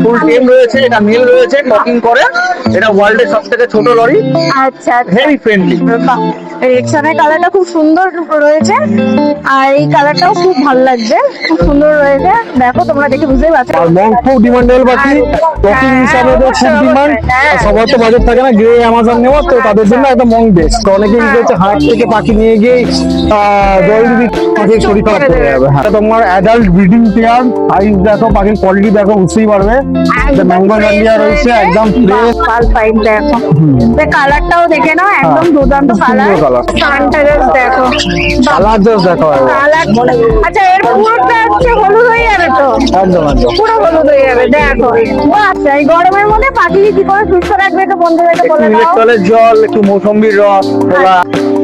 ফুল টেম রয়েছে, এটা নীল রয়েছে, টকিং করে। এটা ওয়ার্ল্ডের সবথেকে ছোট লরি। আচ্ছা হেভি ফ্রেন্ডলি। রেক্সানের কালারটা খুব সুন্দর রয়েছে, আর এই কালারটাও খুব ভালো লাগছে, খুব সুন্দর রয়েছে। দেখো তোমরা দেখে বুঝতেই পারছো। আর মং খুব ডিমান্ডেবল পাখি, টকিং হিসাবে তো খুব ডিমান্ড। আর সবার তো বাজেট থাকে না গ্রে অ্যামাজন নেওয়ার, তো তাদের জন্য একটা মং বেস্ট। অনেকে কি করছে, হাট থেকে পাখি নিয়ে গিয়ে জল দিবি, পাখির শরীর খারাপ করে যাবে। হ্যাঁ, তোমার অ্যাডাল্ট ব্রিডিং পেয়ার, সাইজ দেখো, পাখির কোয়ালিটি দেখো, বুঝতেই পারবে। ম্যাঙ্গো ডান্ডিয়া রয়েছে, একদম ফ্রেশ। পাল পাইন দেখো, কালারটাও দেখে নাও, একদম দুর্দান্ত কালার। কানটা জাস্ট দেখো, কালার জাস্ট দেখো কালার। আচ্ছা, এর পুরোটা হচ্ছে হলুদ হয়ে যাবে তো? একদম একদম পুরো হলুদ হয়ে যাবে। দেখো, আচ্ছা, এই গরমের মধ্যে পাখি কি করে সুস্থ রাখবে তো বন্ধুদেরকে বলে দাও। ইলেকট্রলের জল, একটু মৌসম্বির রস,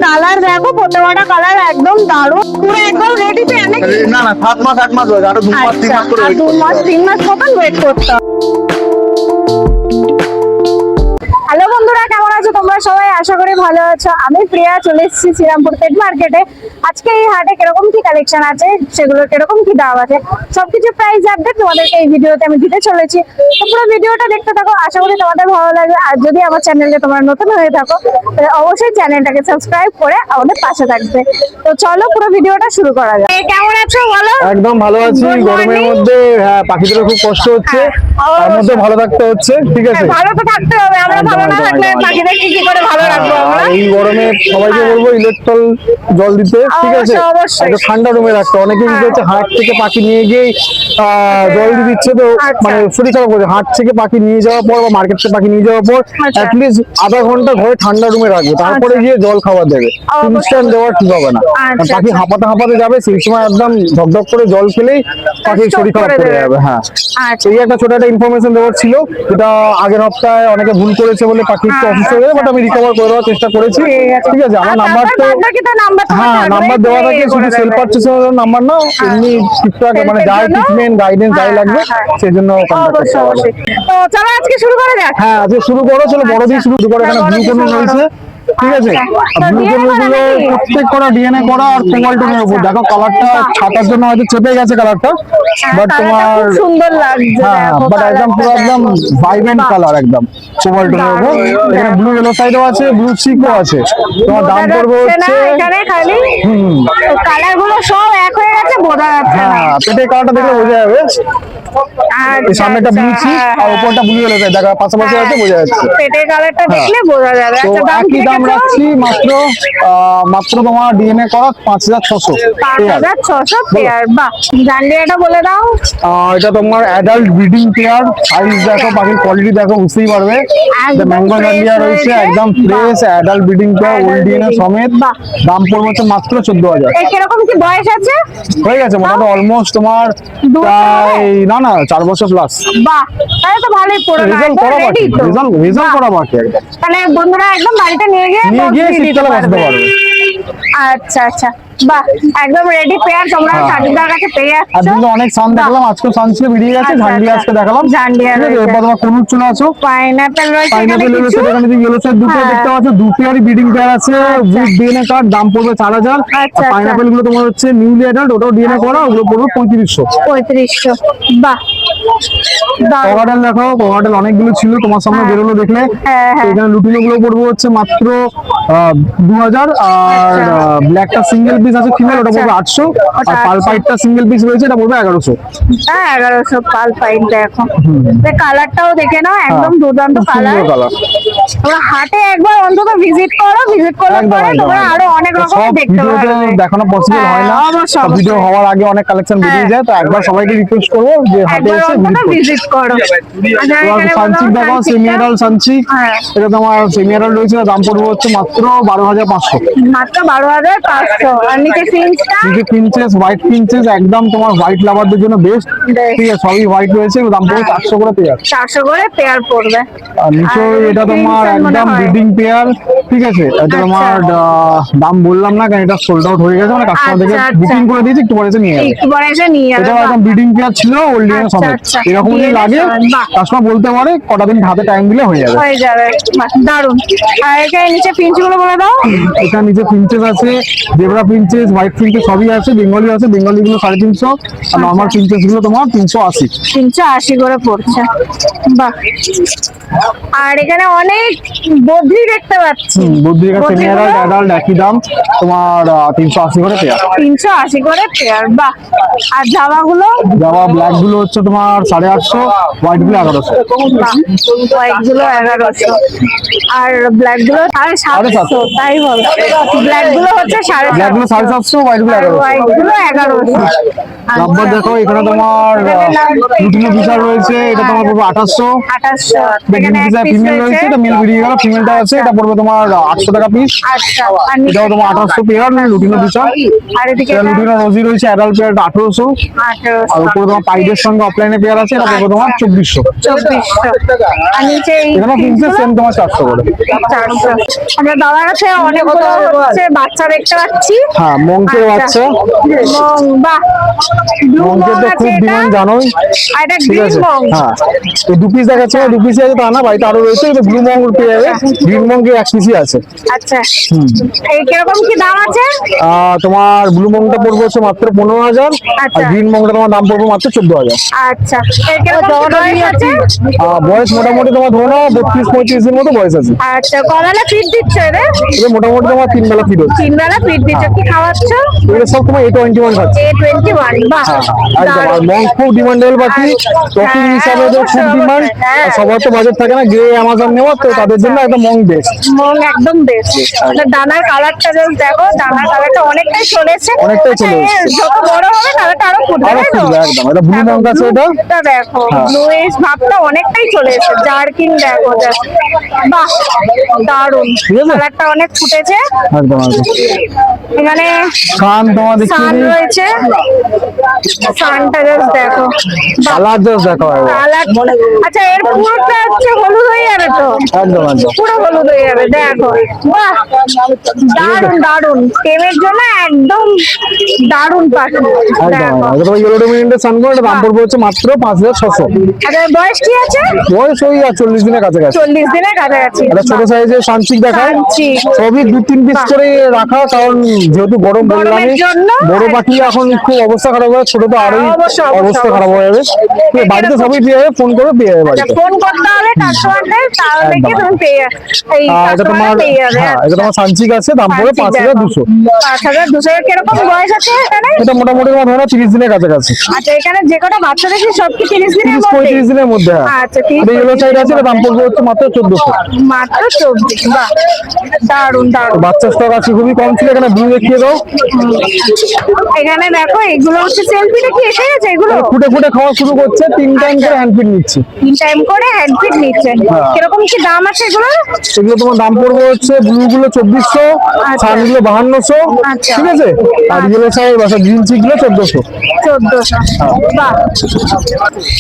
কালার দেখো, প্রত্যেকটা কালার একদম দারুণ, পুরো একদম রেডি তো নাকি? না না, 7 মাস 8 মাস রয়েছে, আরো 2 মাস 3 মাস করে আর 2 মাস 3 মাস মতন ওয়েট করতে হবে। হ্যালো বন্ধুরা, কেমন আছো তোমরা সবাই? আশা করি ভালো আছো। আমি প্রিয়া, চলে এসেছি শ্রীরামপুর পেট মার্কেটে। আজকে এই হাটে কিরকম কি কালেকশন আছে, সেগুলো কিরকম কি দাম আছে, সবকিছু প্রাইস আপডেট তোমাদেরকে এই ভিডিওতে আমি দিতে চলেছি। তো পুরো ভিডিওটা দেখতে থাকো, আশা করি তোমাদের ভালো লাগবে। আর যদি আমার চ্যানেলে তোমরা নতুন হয়ে থাকো, তাহলে অবশ্যই চ্যানেলটাকে সাবস্ক্রাইব করে আমাদের পাশে থাকবে। তো চলো পুরো ভিডিওটা শুরু করা যাক। কেমন আছো বলো? একদম ভালো আছি। গরমের মধ্যে হ্যাঁ, পাখিদের খুব কষ্ট হচ্ছে, তার মধ্যে ভালো থাকতে হচ্ছে। ঠিক আছে, ভালো তো থাকতে হবে, আমরা ভালো না থাকলে পাখিদের কি করে ভালো রাখবো আমরা? এই গরমে সবাইকে বলবো ইলেকট্রল জল দিতে। ঠিক আছে, একটা ঠান্ডা রুমে রাখতে। অনেকে কি করছে, হাট থেকে পাখি নিয়ে গিয়ে জল দিয়ে দিচ্ছে, তো মানে শরীর খারাপ করছে। হাট থেকে পাখি নিয়ে যাওয়ার পর বা মার্কেট থেকে পাখি নিয়ে যাওয়ার পর অ্যাটলিস্ট আধা ঘন্টা ঘরে ঠান্ডা রুমে রাখবে, তারপরে গিয়ে জল খাবার দেবে। ইনস্ট্যান্ট দেওয়া ঠিক হবে না, পাখি হাঁপাতে হাঁপাতে যাবে, সেই সময় একদম ধকধক করে জল খেলেই পাখির শরীর খারাপ করে যাবে। হ্যাঁ, এই একটা ছোট একটা ইনফরমেশন দেওয়ার ছিল, যেটা আগের সপ্তাহে অনেকে ভুল করেছে বলে পাখি একটু অসুস্থ হয়ে গেছে, বাট আমি রিকভার করে দেওয়ার চেষ্টা করেছি। ঠিক আছে, আমার নাম্বার তো হ্যাঁ নাম্বার দেওয়া থাকে, শুধু সেল পারচেসের নাম্বার না, এমনি ঠিকঠাক মানে যাই ট্রিটমেন্ট গাইডেন্স যাই লাগবে সেই জন্য কন্টাক্ট করতে হবে। তো চলো আজকে শুরু করা যাক। হ্যাঁ, আজকে শুরু করো, চলো বড় দিয়ে শুরু করো। এখানে ব্লু কোন রয়েছে, ঠিক আছে, ব্লু কোনগুলো প্রত্যেক করা ডিএনএ করা আর কোমাল টোনের উপর। দেখো কালারটা ছাতার জন্য হয়তো চেপে গেছে কালারটা, বাট তোমার সুন্দর লাগছে। হ্যাঁ, বাট একদম পুরো একদম ভাইব্রেন্ট কালার, একদম কোমাল টোনের উপর। এখানে ব্লু ইয়েলো সাইডও আছে, ব্লু চিকও আছে। তোমার দাম পড়বে হচ্ছে এখানে খালি কালার গুলো সব এক হয়ে গেছে, বোঝা যাচ্ছে না। হ্যাঁ, পেটের কালারটা দেখলে বোঝা যাবে। এই সামনেটা ব্লু চিক আর উপরটা ব্লু ইয়েলো সাইড, দেখো পাশাপাশি আছে, বোঝা যাচ্ছে। পেটের কালারটা দেখলে বোঝা যাবে। তো আচ্ছা, একই দাম রাখছি, মাত্র তোমার ডিএনএ করা 5600। 5600 পেয়ার। বাহ, জান্ডিয়াটা বলে দাও। এটা তোমার অ্যাডাল্ট ব্রিডিং পেয়ার, সাইজ দেখো, পাখির কোয়ালিটি দেখো, বুঝতেই পারবে। ম্যাঙ্গো ডান্ডিয়া রয়েছে, একদম fresh adult breeding pair, old DNA সমেত। দাম পড়বে হচ্ছে মাত্র 14000। কিরকম কি বয়স আছে? হয়ে গেছে মোটামুটি অলমোস্ট তোমার প্রায় না 4 বছর প্লাস। বাহ, তাহলে তো ভালোই পড়ে। রেজাল্ট করা বাকি, রেজাল্ট করা বাকি একদম। তাহলে বন্ধুরা একদম বাড়িতে নিয়ে গিয়ে শীতকালে বসাতে পারবে। আচ্ছা আচ্ছা, বাহ, একদম রেডি পেয়ার তোমরা সাজুদার কাছে পেয়ে যাচ্ছ। আজকে তো অনেক সান দেখালাম, আজকে সান ছিল বেরিয়ে গেছে, ঝান্ডিয়া আজকে দেখালাম। জান্ডিয়া রয়েছে, এরপর তোমার কোনুর চলে আসো, পাইনাপল রয়েছে, পাইনাপল রয়েছে, এখানে ইয়েলো সাইড দুটো দেখতে পাচ্ছ, দু পেয়ারই ব্রিডিং পেয়ার আছে উইথ ডিএনএ কার্ড। দাম পড়বে 4000। আর পাইনাপল গুলো তোমার হচ্ছে নিউলি অ্যাডাল্ট, ওটাও ডিএনএ করা, ওগুলো পড়বে 3500। 3500। বাহ, কভারডেল দেখো, কভারডেল অনেকগুলো ছিল, তোমার সামনে বেরোলো দেখলে। এখানে লুটিনো গুলো পড়বে হচ্ছে মাত্র 2000। আর ব্ল্যাকটা সিঙ্গেল পিস আছে ফিমেল, ওটা পড়বে 800। আর পালপাইটটা সিঙ্গেল পিস রয়েছে, এটা পড়বে 1100। হ্যাঁ, 1100 পালপাইট। দেখো কালারটাও দেখে নাও, একদম দুর্দান্ত কালার। তোমরা হাটে একবার অন্তত ভিজিট করো, ভিজিট করলে পরে তোমরা আরো অনেক রকম দেখতে পারবে। দেখানো পসিবল হয় না, ভিডিও হওয়ার আগে অনেক কালেকশন বেরিয়ে যায়, তো একবার সবাইকে রিকোয়েস্ট করবো যে হাটে এসে ভিজিট করো। সানচিক দেখো, সেমিয়ারাল সানচিক, এটা তোমার সেমিয়ারাল রয়েছে, দাম পড়বে হচ্ছে মাত্র 12500। মাত্র 12500। আর নিচে ফিঞ্চটা, নিচে ফিঞ্চেস, হোয়াইট ফিঞ্চেস, একদম তোমার হোয়াইট লাভারদের জন্য বেস্ট। ঠিক আছে, সবই হোয়াইট রয়েছে, দাম পড়বে 400 করে পেয়ার। 400 করে পেয়ার পড়বে। আর নিচে এটা তোমার তোমার কন্ডিশন মনে একদম হয়। ব্রিডিং পেয়ার, ঠিক আছে। এটা তোমার দাম বললাম না কারণ এটা সোল্ড আউট হয়ে গেছে, মানে কাস্টমার থেকে আচ্ছা, আচ্ছা। বুকিং করে দিয়েছি, একটু পরে এসে নিয়ে যাবে। একটু পরে এসে নিয়ে যাবে। এটা বাহ। একদম ব্রিডিং পেয়ার ছিল, ওল্ডিয়ান আচ্ছা, সমেত। আচ্ছা। এরকম যদি DNA লাগে সমেত, বাহ। কাস্টমার বলতে পারে, কটা দিন হাতে টাইম দিলে হয়ে যাবে। হয়ে যাবে, বাহ, দারুন। আর এখানে নিচে ফিঞ্চ গুলো বলে দাও। এখানে নিচে প্রিন্সেস আছে, জেব্রা প্রিন্সেস, হোয়াইট প্রিন্সেস সবই আছে, বেঙ্গলি আছে, বেঙ্গলি গুলো 350, আর নর্মাল প্রিন্সেস গুলো তোমার 380। 380 করে পড়ছে, বাহ। আর এখানে অনেক বদ্রি দেখতে পাচ্ছি। বুদ্ধির কাছে বদ্রিগুলো সেমি অ্যাডাল্ট একই দাম তোমার 380 করে পেয়ার। 380 করে পেয়ার, বাহ। আর জামাগুলো জামা ব্ল্যাক গুলো হচ্ছে তোমার 850, হোয়াইট গুলো 1100। হোয়াইট গুলো 1100 আর ব্ল্যাক গুলো 750, তাই বল। ব্ল্যাক গুলো হচ্ছে ব্ল্যাক গুলো 750, 750, হোয়াইট গুলো 1100। হোয়াইট গুলো 1100। রাব্বার দেখো, এখানে তোমার দুটো বিশাল রয়েছে, এটা তোমার পড়বে 2800। 2800। এখানে এক পিস ফিমেল রয়েছে, এটা মেল বেরিয়ে গেল, ফিমেলটা আছে, এটা পড়বে তোমার 800 টাকা পিস। আচ্ছা, আর এটাও তোমার 2800 পেয়ার, লুটিনো বিশাল। আর এদিকে এটা লুটিনো রোজি রয়েছে, অ্যাডাল্ট পেয়ার 1800। আর উপরে তোমার পাইডের সঙ্গে অফলাইনে পেয়ার আছে, এটা পড়বে তোমার 2400। 2400। আর নিচে এই এখানে প্রিন্সেস সেম তোমার 400 করে। 400। আমরা দাদার কাছে অনেকগুলো হচ্ছে বাচ্চা দেখতে পাচ্ছি। হ্যাঁ, মঙ্কের আচ্ছা। বাচ্চা। মং, বাহ। ব্লু মঙ্কের মং তো আছে খুব এটা। ডিমান্ড জানোই, আর এটা ঠিক গ্রিন আছে। মং। হ্যাঁ, তো দু পিস দেখাচ্ছে, দু পিসই আছে তা না, বাড়িতে আরো রয়েছে, এটা ব্লু মঙ্গ পেয়ে যাবে, গ্রিন মঙ্গে এক পিসই আছে। আচ্ছা, এই কিরকম কি দাম আছে? তোমার ব্লু মংটা পড়বে হচ্ছে মাত্র 15,000, আর আচ্ছা। গ্রিন মংটা তোমার দাম পড়বে মাত্র 14,000। আচ্ছা, এই কিরকম কি বয়স আছে? বয়স মোটামুটি তোমার ধরো না 32-35 দিন মতো বয়স আছে। আচ্ছা, কবেলা ফিড দিচ্ছ এদের? এটা মোটামুটি তোমার 3 বেলা ফিড হচ্ছে। 3 বেলা ফিড দিচ্ছ, কি খাওয়াচ্ছ? এগুলো সব তোমার A21 খাচ্ছে। A21, বাহ। একদম, আর মং খুব ডিমান্ডেবল পাখি, টকিং হিসাবে তো খুব ডিমান্ড। আর সবার তো বাজেট থাকে না, গিয়ে অ্যামাজন নেওয়ার, তো তাদের জন্য একটা মং বেস্ট। মং একদম বেশি। দানার কালারটা জাস্ট দেখো, দানার কালারটা অনেকটাই চলেছে। অনেকটাই চলে এসেছে। যত বড় হবে কালারটা আরো ফুটবে, আরো তাই তো? ফুটবে, একদম। এটা ব্লু মং আছে, এটা এটা দেখো, হ্যাঁ। ব্লুইশ ভাবটা অনেকটাই চলে এসেছে। জার্কিন দেখো জাস্ট, বাহ, দারুন। ঠিক আছে। কালারটা অনেক ফুটেছে। একদম একদম। এখানে কান তোমার দেখিয়ে সান দিই, রয়েছে, সানটা জাস্ট দেখো, কালার জাস্ট দেখো একবার। কালার। আচ্ছা, এর পুরোটা হচ্ছে হলুদ হয়ে যাবে তো? একদম একদম। পুরো হলুদ হয়ে যাবে, দেখো, বাহ, দারুন দারুন। টেমের জন্য একদম দারুন পাখি, একদম দেখো। এটা তোমার ইয়েলো ডোমিনেন্টের সানগো, এটা দাম পড়বে হচ্ছে মাত্র 5,600। আচ্ছা, বয়স কি আছে? বয়স ওই 40 দিনের কাছাকাছি। 40 দিনের কাছাকাছি। এটা ছোট সাইজের সানচিক দেখায়, সানচিক। সবই 2-3 পিস করে রাখা, কারণ যেহেতু গরম বললামই, গরমের জন্য। বড় পাখি এখন খুব অবস্থা খারাপ হয়, ছোট তো আরোই অবশ্যই, অবস্থা খারাপ হয়ে যাবে। তো বাড়িতে সবই পেয়ে যাবে, ফোন করে পেয়ে যাবে আচ্ছা, বাড়িতে। ফোন করতে হবে কাস্টমারদের, তাহলে কি একদম। তুমি পেয়ে এই এটা তোমার, কাস্টমার পেয়ে যাবে। হ্যাঁ, এটা তোমার সানচিক আছে, দাম পড়বে 5,200। 5,200। কিরকম বয়স আছে এখানে? এটা মোটামুটি তোমার ধরো 30 দিনের কাছাকাছি, আচ্ছা, এখানে যে কটা বাচ্চা দেখি সব কি 30 দিনের মধ্যে? 30-35 দিনের মধ্যে। হ্যাঁ, আচ্ছা, 30 আর ইয়েলো সাইড আছে, এটা দাম পড়বে হচ্ছে মাত্র 1400। মাত্র 24, বাহ, দারুন দারুন। বাচ্চা স্টক আছে খুবই কম ছিল, এখানে ব্লু দেখিয়ে দাও। এখানে দেখো, এগুলো হচ্ছে সেলফিটা কি এসে গেছে? এগুলো ফুটে ফুটে খাওয়া শুরু করছে, 3 টাইম করে হ্যান্ড ফিড নিচ্ছি। 3 টাইম করে হ্যান্ড ফিড নিচ্ছে। হ্যাঁ। কিরকম কি দাম আছে এগুলো? এগুলো তোমার দাম পড়বে হচ্ছে ব্লু গুলো 2400, আচ্ছা। সান গুলো 5200, আচ্ছা। ঠিক আছে। আর ইয়েলো সাইড বা গ্রিন চিক গুলো 1400। 1400, বাহ।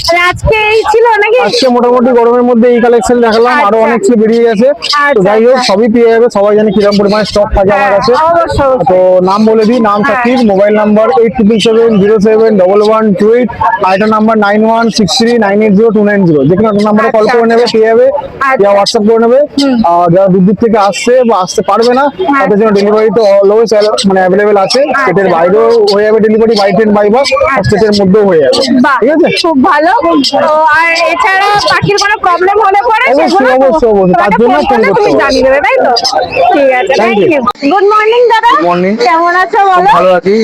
তাহলে আজকে এই ছিল নাকি? আজকে মোটামুটি গরমের মধ্যে এই কালেকশন দেখালাম, আরো আচ্ছা। অনেক কিছু বেরিয়ে গেছে। তো আচ্ছা, যাই হোক, আচ্ছা। সবই পেয়ে যাবে, সবাই জানে কিরকম পরিমাণে স্টক থাকে আমার কাছে। অবশ্যই। তো নাম বলে দিই, নাম হ্যাঁ। সাকিব, মোবাইল নাম্বার 8777071128, আর একটা নাম্বার 9163980290। যে কোনো একটা নাম্বারে কল আচ্ছা, করে নেবে, পেয়ে যাবে, আচ্ছা। ইয়া হোয়াটসঅ্যাপ করে নেবে। আর যারা দূর দূর থেকে আসছে বা আসতে পারবে না, তাদের জন্য ডেলিভারি তো অলওয়েজ মানে অ্যাভেলেবেল আছে। স্টেটের বাইরেও হয়ে যাবে delivery, by train by bus, স্টেটের মধ্যেও হয়ে যাবে, বাহ, ঠিক আছে। খুব ভালো। তো আর এছাড়া পাখির কোনো প্রবলেম হলে পরে অবশ্যই, সেগুলো অবশ্যই, অবশ্যই। তার জন্য ফোন ফোন করলে তুমি করতে হবে। জানিয়ে দেবে, তাই তো? ঠিক আছে, Thank thank you. You. Good morning দাদা। morning. কেমন আছো বলো? ভালো আছি।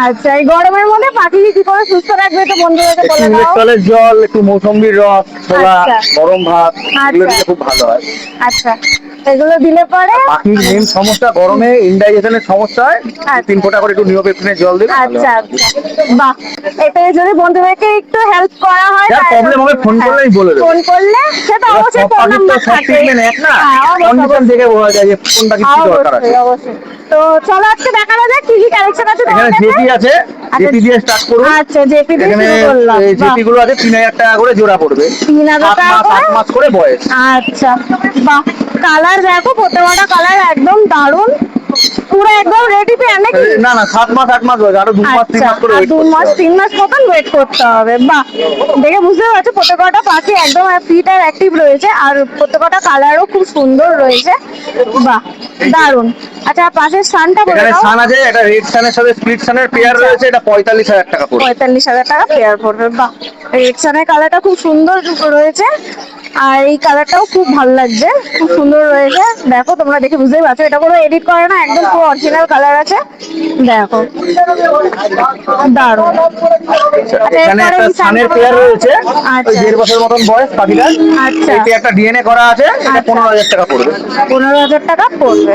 আচ্ছা, এই গরমের মধ্যে পাখিকে কি করে সুস্থ রাখবে তো বন্ধুদেরকে একটু বলে দাও। ইলেকট্রলের জল, একটু মৌসম্বির রস, ছোলা, আচ্ছা। গরম ভাত, এগুলো আচ্ছা। দিলে খুব ভালো হয়। আচ্ছা, এগুলো দিলে পরে পাখির মেন সমস্যা গরমে ইনডাইজেশনের সমস্যা হয়, আচ্ছা। 3 ফোঁটা করে একটু নিওপেপ্টিনের জল দিলে ভালো আচ্ছা হয়। আচ্ছা বাহ, এতে যদি বন্ধুদেরকে একটু হেল্প করা হয় যার প্রবলেম হবে ফোন করলেই বলে দেবো। ফোন করলে সেটা এবার অবশ্যই সব ফোন পাখির তো নাম্বার সব থাকে। ট্রিটমেন্ট এক না, হ্যাঁ, অবশ্যই, কন্ডিশন অবশ্যই। থেকে বোঝা যায় যে কোন পাখির কি দরকার আছে। অবশ্যই অবশ্যই। তো চলো আজকে দেখানো যাক কি কি কালেকশন আছে তোমার এখানে কাছে। জেপি আছে, আচ্ছা, জেপি দিয়ে স্টার্ট করুন। আচ্ছা জেপি দিয়ে এখানে শুরু করলাম। জেপি গুলো আছে 3000 টাকা করে জোড়া পড়বে, 3000 7 টাকা মাস করে? 8 মাস করে বয়স। আচ্ছা বাহ, কালার দেখো প্রত্যেকটা কালার একদম দারুণ, পুরো একদম রেডি পেয়ার নাকি? না না 7 মাস 8 মাস বয়স, আরো 2 মাস 3 আচ্ছা, মাস করে আর ওয়েট 2 করতে মাস হবে। 3 মাস মতন ওয়েট করতে হবে। বাহ, দেখে বুঝতে পারছো প্রত্যেকটা পাখি একদম ফিট আর অ্যাক্টিভ রয়েছে, আর প্রত্যেকটা কালারও খুব সুন্দর রয়েছে। বাহ দারুণ। আচ্ছা পাশের সানটা বলে এখানে দাও। সান আছে, একটা রেড সানের সাথে স্প্লিট সানের পেয়ার আচ্ছা। রয়েছে, এটা 45000 টাকা পড়বে। 45,000 টাকা পেয়ার পড়বে। বাহ, রেড সানের কালারটা খুব সুন্দর রয়েছে, আর এই কালারটাও খুব ভালো লাগছে, খুব সুন্দর রয়েছে। দেখো তোমরা দেখে বুঝতেই পারছো এটা কোনো এডিট করে না, একদম পুরো অরিজিনাল কালার আছে। দেখো দারুণ। আচ্ছা, এখানে এরপরে একটা এই সানের সানটা পেয়ার বলো। রয়েছে, ওই আচ্ছা 1.5 বছর মতন বয়স পাখিটার। আচ্ছা। এতে একটা ডিএনএ করা আছে, এটা আচ্ছা। 15000 টাকা পড়বে। 15,000 টাকা পড়বে।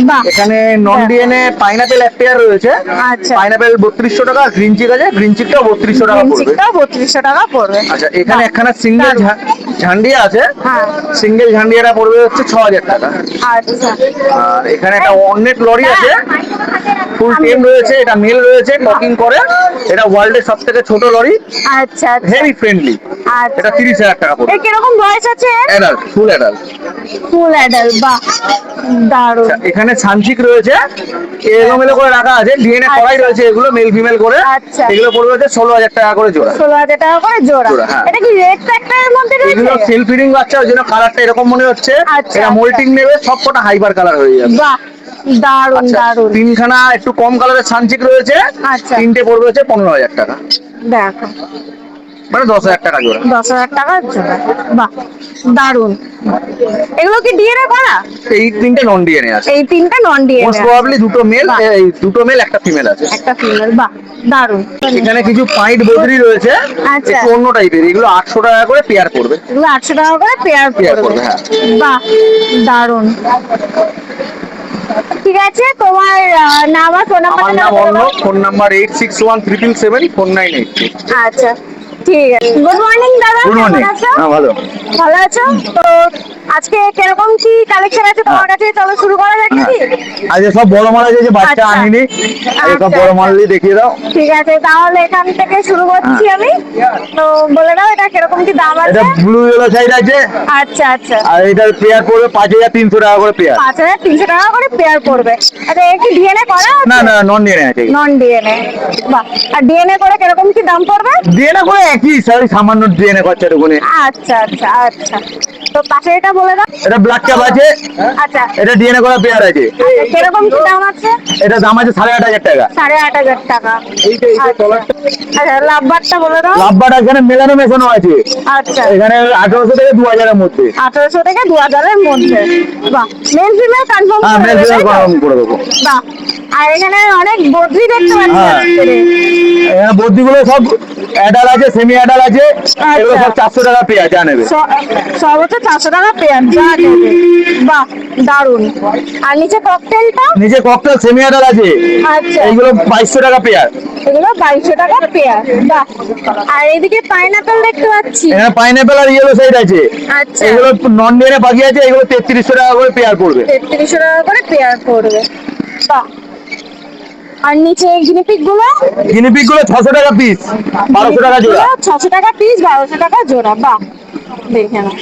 বাহ, এখানে নন ডিএনএ পাইনাপেল এক পেয়ার রয়েছে, আচ্ছা। পাইনাপেল 3200 টাকা, গ্রিন চিক আছে, গ্রিন চিকটাও 3200 টাকা পড়বে। গ্রিনচিকটাও 3200 টাকা পড়বে। আচ্ছা এখানে বাহ, একখানা সিঙ্গেল দারুণ। ঝান্ডিয়া আছে, হ্যাঁ। সিঙ্গেল ঝান্ডিয়াটা পড়বে হচ্ছে 6000 টাকা। আচ্ছা আর এখানে একটা অনেক লরি আছে, ফুল আমি টেম রয়েছে, এটা মেল রয়েছে, টকিং করে, এটা ওয়ার্ল্ডের সব থেকে ছোট লরি, আচ্ছা আচ্ছা ভেরি ফ্রেন্ডলি। আচ্ছা। এটা 30,000 টাকা পড়বে। এর কিরকম বয়স আছে? Adult, full adult. Full adult. বাহ দারুণ। এখানে সানচিক রয়েছে, এলোমেলো করে রাখা আছে, ডিএনএ করাই আচ্ছা। রয়েছে, এগুলো মেল ফিমেল করে। আচ্ছা। এগুলো পড়বে হচ্ছে 16000 টাকা করে জোড়া। 16,000 টাকা করে জোড়া। জোড়া, হ্যাঁ। এটা কি রেড ফ্যাক্টরের মধ্যে এগুলো রয়েছে? সেলফ ফিডিং বাচ্চা, ওই জন্য কালারটা এরকম মনে হচ্ছে। আচ্ছা, এটা আচ্ছা। মোল্টিং নেবে, সব কটা হাইপার কালার হয়ে যাবে। বাহ দারুণ আচ্ছা, দারুণ। 3খানা একটু কম কালারের সানচিক রয়েছে, আচ্ছা। 3টে পড়বে হচ্ছে 15000 টাকা, দেখো মানে 10000 টাকা জোড়া। 10,000 টাকা জোড়া। বাহ দারুণ। এগুলো কি ডিএনএ করা? এই 3টে নন ডিএনএ আছে, এই তিনটা নন ডিএনএ। মোস্ট প্রবাবলি দুটো মেল, বাহ। এই দুটো মেল একটা ফিমেল আছে। একটা ফিমেল। বাহ দারুণ। এখানে কিছু পাইট বদ্রি রয়েছে, আচ্ছা। একটু অন্য টাইপের, এগুলো 800 টাকা করে পেয়ার পড়বে। এগুলো 800 টাকা করে পেয়ার পেয়ার পড়বে। পড়বে, হ্যাঁ। বাহ দারুণ। ঠিক আছে, তোমার নাম আর ফোন আমার নাম নাম্বার। Arnab, phone number 8617774982। আচ্ছা ঠিক আছে। গুড মর্নিং দাদা, গুড মর্নিং। কেমন আছো? হ্যাঁ ভালো। ভালো আছো তো? আজকে কিরকম কি কালেকশন আছে তোমার কাছে, চলো শুরু করা যাক কি? আজকে সব বড় মাল আছে, যে বাচ্চা আচ্ছা। আনিনি, আজকে সব আচ্ছা, বড় মাল দিয়ে দেখিয়ে দাও। ঠিক আছে তাহলে এখান থেকে শুরু করছি আমি। তো বলে দাও এটা কিরকম কি দাম আছে? এটা ব্লু ইয়েলো সাইড আছে, আচ্ছা আচ্ছা। আর এটার পেয়ার পড়বে 5300 টাকা করে পেয়ার। 5,300 টাকা করে পেয়ার পড়বে। আচ্ছা এর কি ডিএনএ করা আছে? না না নন ডিএনএ আছে। Non DNA. বাহ, আর ডিএনএ করে কিরকম কি দাম পড়বে? ডিএনএ করে একই স্যার, সামান্য ডিএনএ খরচা টুকুনি। আচ্ছা আচ্ছা আচ্ছা। তো পাশে এটা বলে দাও। এটা ব্ল্যাক ক্যাপ আছে, আচ্ছা, এটা ডিএনএ করা পেয়ার আছে। কিরকম কি দাম আছে? এটা দাম আছে 8500 টাকা। 8,500 টাকা। আচ্ছা লাভবারটা বলে দাও। লাভবার এখানে মেলানো মেশানো আছে, আচ্ছা, এখানে 1800 থেকে 2000 এর মধ্যে। 1800 থেকে 2000 এর মধ্যে। বাহ, মেল ফিমেল কনফার্ম হ্যাঁ মেল ফিমেল কনফার্ম করে দেবো। বাহ, আর এখানে অনেক বদ্রি দেখতে পাচ্ছি হ্যাঁ। আজকে। এখানে বদ্রিগুলো সব অ্যাডাল আছে, সেমি অ্যাডাল আছে, এগুলো সব 400 টাকা পেয়ার, যা নেবে। সব হচ্ছে 400 টাকা পেয়ার, যা নেবে। বাহ দারুন। আর নিচে ককটেলটা? নিচে ককটেল সেমি অ্যাডাল আছে, আচ্ছা, এইগুলো 2200 টাকা পেয়ার। এগুলো 2200 টাকা পেয়ার। বাহ, আর এদিকে পাইনাপেল দেখতে পাচ্ছি। এখানে পাইনাপেল আর ইয়েলো সাইড আছে, আচ্ছা, এগুলো নন ডিএনএ বাকি আছে, এগুলো 3300 টাকা করে পেয়ার পড়বে। 3300 টাকা করে পেয়ার পড়বে। বাহ, আর নিচে গিনিপিগ গুলো? গিনিপিগ গুলো 600 টাকা পিস, 1200 টাকা জোড়া। 600 টাকা পিস, 1200 টাকা জোড়া। বাহ, দেখে নাও।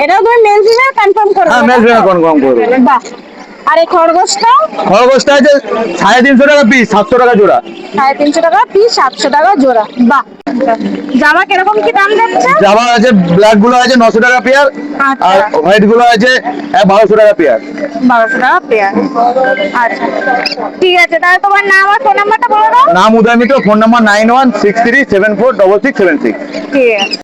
এটাও তুমি মেল ফিমেল কনফার্ম করবে? হ্যাঁ মেল ফিমেল কনফার্ম করবে। বাহ, আর এই খরগোশটা? খরগোশটা আছে 350 টাকা পিস, 700 টাকা জোড়া। 350 টাকা পিস, 700 টাকা জোড়া। বাহ, জামা কিরকম কি দাম যাচ্ছে? জামা আছে, ব্ল্যাক গুলো আছে 900 টাকা পেয়ার, আচ্ছা। আর হোয়াইট গুলো আছে 1200 টাকা পেয়ার। 1200 টাকা পেয়ার। আচ্ছা ঠিক আছে, তাহলে তোমার নাম আর ফোন নাম্বারটা বলে দাও। নাম উদয় মিত্র, ফোন নাম্বার 9163746676। ঠিক আছে।